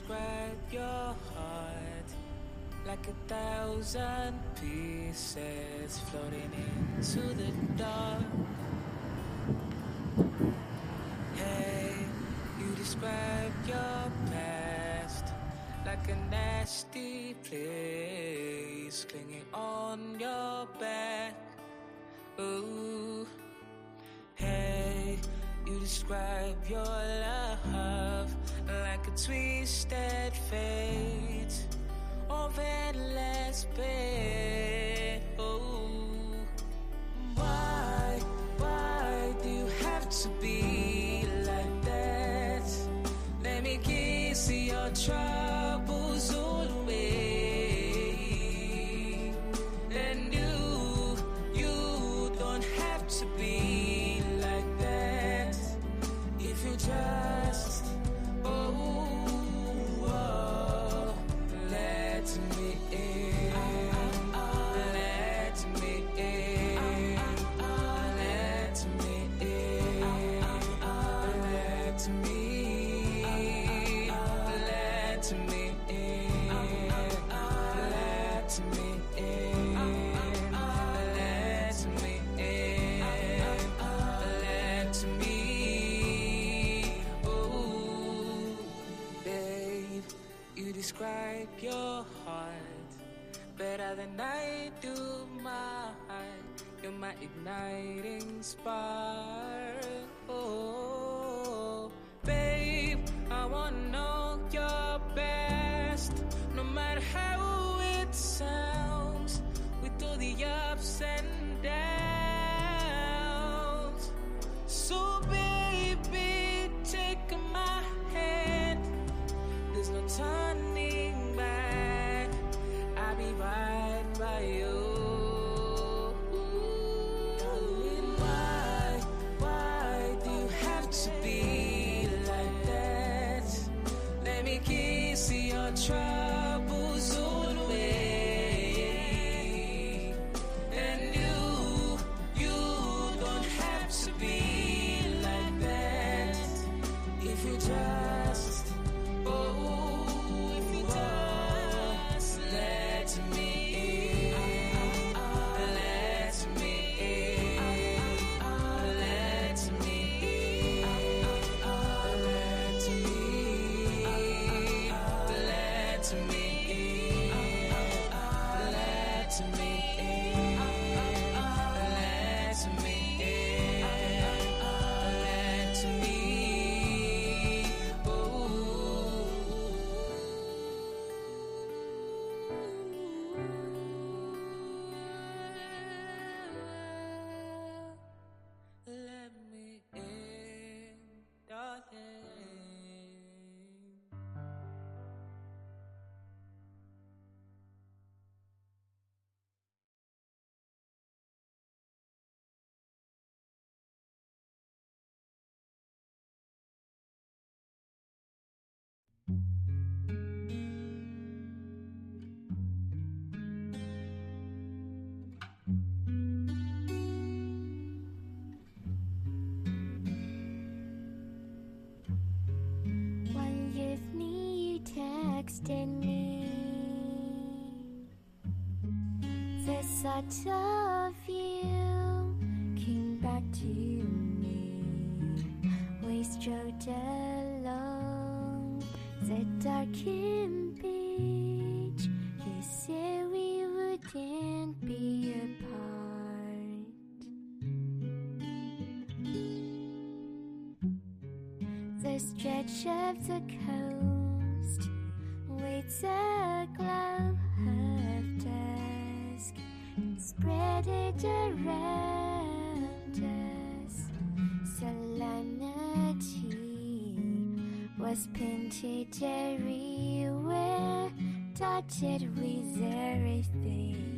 describe your heart like 1,000 pieces floating into the dark. Hey, you describe your past like a nasty place clinging on your back. Ooh. Hey, you describe your love like a twisted fate of endless pain. Oh, why do you have to be like that? Let me kiss your troubles all away. And you don't have to be like that if you just let me in, let me in, let me in, let me, let me in, let me in, let me in, let me. Oh, babe, you describe your heart better than I do mine. You're my igniting spark. Oh, babe, I wanna know your best, no matter how it sounds, with all the ups and downs. So baby, take my hand, there's no turning back, I'll be right by you. Why do you have to be like that? Let me kiss your troubles all away. And you don't have to be like that if you just if you just let me in, let me in, let me in, let me, let me in, let me in, let me in, let me. Let me in, darling. One evening you texted me the thought of you came back to me. We strolled along the darkened beach. You said we wouldn't be apart. The stretch of the coast with the glow of dusk spread it around us. Solemnity was painted everywhere, dotted with everything.